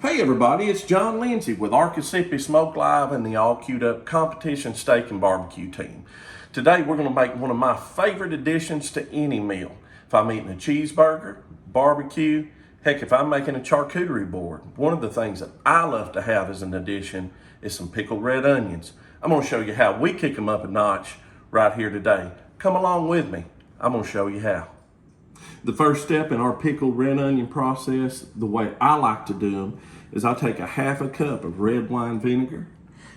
Hey everybody, it's John Lindsay with Arkassippi Smoke Live and the all queued up competition steak and barbecue team. Today we're going to make one of my favorite additions to any meal. If I'm eating a cheeseburger, barbecue, heck, if I'm making a charcuterie board, one of the things that I love to have as an addition is some pickled red onions. I'm going to show you how we kick them up a notch right here today. Come along with me. I'm going to show you how. The first step in our pickled red onion process, the way I like to do them, is I take a half a cup of red wine vinegar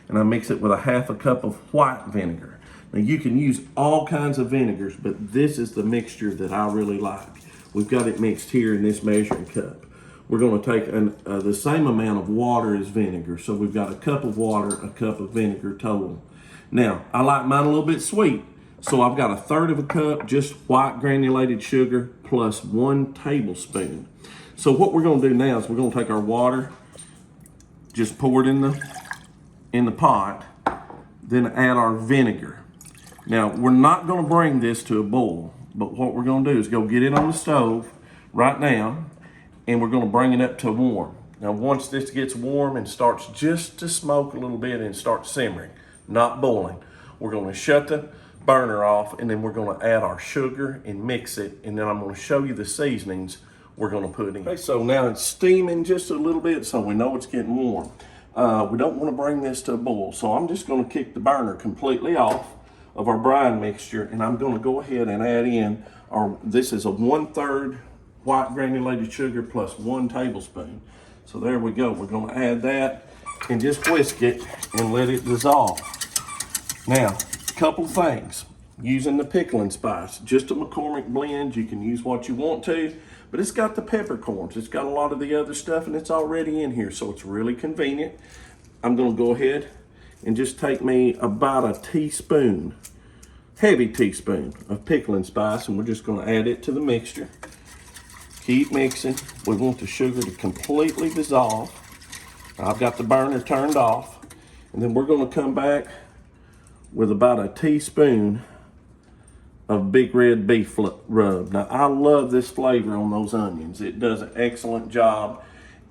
and I mix it with a half a cup of white vinegar. Now you can use all kinds of vinegars, but this is the mixture that I really like. We've got it mixed here in this measuring cup. We're going to take the same amount of water as vinegar. So we've got a cup of water, a cup of vinegar total. Now, I like mine a little bit sweet. So I've got a third of a cup, just white granulated sugar, plus 1 tablespoon. So what we're gonna do now is we're gonna take our water, just pour it in the pot, then add our vinegar. Now, we're not gonna bring this to a boil, but what we're gonna do is go get it on the stove right now, and we're gonna bring it up to warm. Now, once this gets warm and starts just to smoke a little bit and start simmering, not boiling, we're gonna shut the burner off, and then we're going to add our sugar and mix it, and then I'm going to show you the seasonings we're going to put in. Okay, so now it's steaming just a little bit, so we know it's getting warm. We don't want to bring this to a boil, so I'm just going to kick the burner completely off of our brine mixture, and I'm going to go ahead and add in this is a 1/3 white granulated sugar plus 1 tablespoon. So there we go. We're going to add that and just whisk it and let it dissolve. Now, couple things using the pickling spice, just a McCormick blend. You can use what you want to, but it's got the peppercorns, it's got a lot of the other stuff, and it's already in here, so it's really convenient. I'm going to go ahead and just take me about a teaspoon, heavy teaspoon of pickling spice, and we're just going to add it to the mixture. Keep mixing. We want the sugar to completely dissolve. I've got the burner turned off, and then we're going to come back with about a teaspoon of big red beef rub. Now, I love this flavor on those onions. It does an excellent job,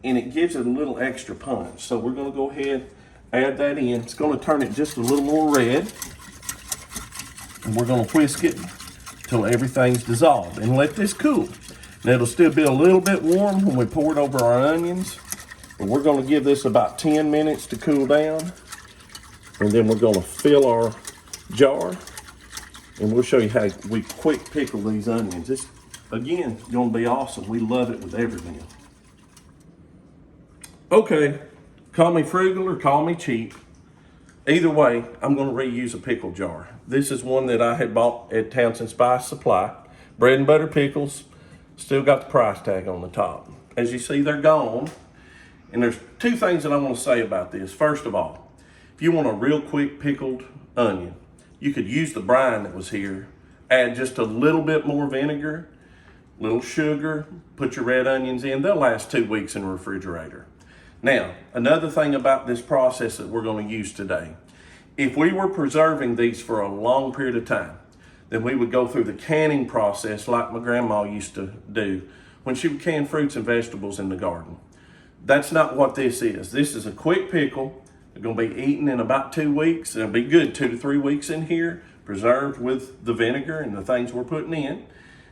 and it gives it a little extra punch. So we're gonna go ahead, add that in. It's gonna turn it just a little more red, and we're gonna whisk it till everything's dissolved and let this cool. Now, it'll still be a little bit warm when we pour it over our onions, but we're gonna give this about 10 minutes to cool down. And then we're going to fill our jar, and we'll show you how we quick pickle these onions. It's, again, going to be awesome. We love it with every meal. Okay, call me frugal or call me cheap. Either way, I'm going to reuse a pickle jar. This is one that I had bought at Townsend Spice Supply. Bread and butter pickles, still got the price tag on the top. As you see, they're gone. And there's 2 things that I want to say about this. First of all, if you want a real quick pickled onion, you could use the brine that was here, add just a little bit more vinegar, little sugar, put your red onions in. They'll last 2 weeks in the refrigerator. Now, another thing about this process that we're going to use today, if we were preserving these for a long period of time, then we would go through the canning process like my grandma used to do when she would can fruits and vegetables in the garden. That's not what this is. This is a quick pickle. They're going to be eaten in about 2 weeks. It'll be good 2 to 3 weeks in here, preserved with the vinegar and the things we're putting in.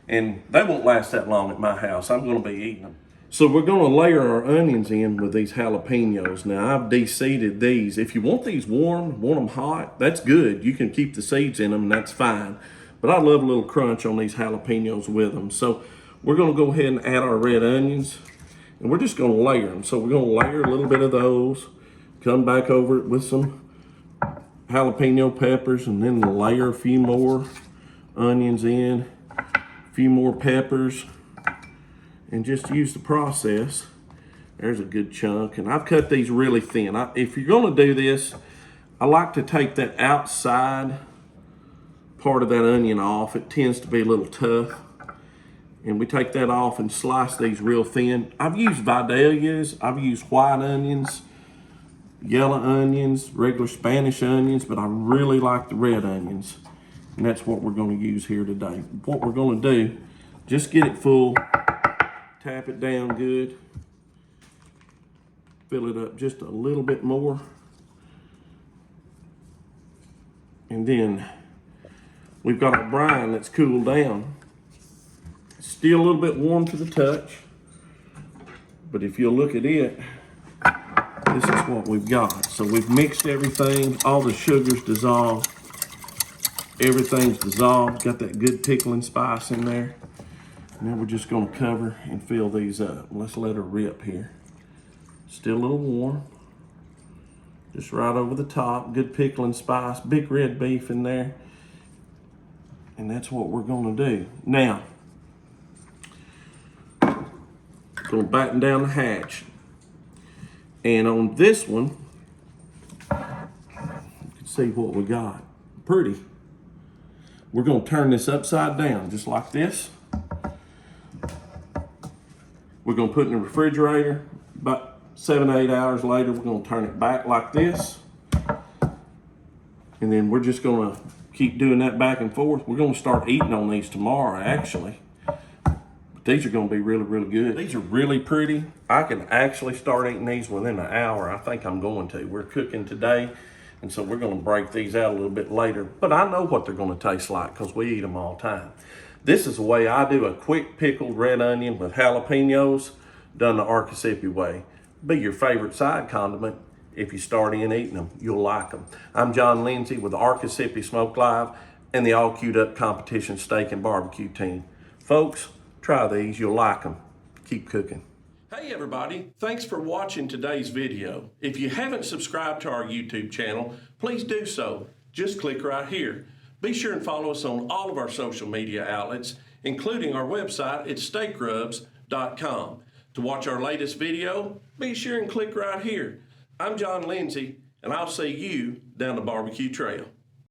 And they won't last that long at my house. I'm going to be eating them. So we're going to layer our onions in with these jalapenos. Now, I've de-seeded these. If you want these warm, want them hot, that's good. You can keep the seeds in them, and that's fine. But I love a little crunch on these jalapenos with them. So we're going to go ahead and add our red onions, and we're just going to layer them. So we're going to layer a little bit of those. Come back over it with some jalapeno peppers, and then layer a few more onions in, a few more peppers, and just use the process. There's a good chunk, and I've cut these really thin. If you're gonna do this, I like to take that outside part of that onion off. It tends to be a little tough, and we take that off and slice these real thin. I've used Vidalias, I've used white onions, yellow onions, regular Spanish onions, but I really like the red onions, and that's what we're going to use here today. What we're going to do, just get it full, tap it down good, Fill it up just a little bit more. And then we've got our brine that's cooled down. It's still a little bit warm to the touch, but if you'll look at it, this is what we've got. So we've mixed everything, all the sugar's dissolved, everything's dissolved, got that good pickling spice in there. And then we're just gonna cover and fill these up. Let's let her rip here. Still a little warm. Just right over the top, good pickling spice, big red beef in there. And that's what we're gonna do. Now, gonna batten down the hatch. And on this one, you can see what we got. Pretty. We're gonna turn this upside down, just like this. We're gonna put it in the refrigerator. About 7 to 8 hours later, we're gonna turn it back like this. And then we're just gonna keep doing that back and forth. We're gonna start eating on these tomorrow, actually. But these are gonna be really, really good. These are really pretty. I can actually start eating these within an hour. I think I'm going to. We're cooking today, and so we're gonna break these out a little bit later. But I know what they're gonna taste like because we eat them all the time. This is the way I do a quick pickled red onion with jalapenos, done the Arkassippi way. Be your favorite side condiment. If you start in eating them, you'll like them. I'm John Lindsay with the Arkassippi Smoke Live and the All Queued Up Competition Steak and Barbecue team. Folks, try these, you'll like them. Keep cooking. Hey everybody, thanks for watching today's video. If you haven't subscribed to our YouTube channel, please do so. Just click right here. Be sure and follow us on all of our social media outlets, including our website at steakrubs.com. To watch our latest video, be sure and click right here. I'm John Lindsay, and I'll see you down the barbecue trail.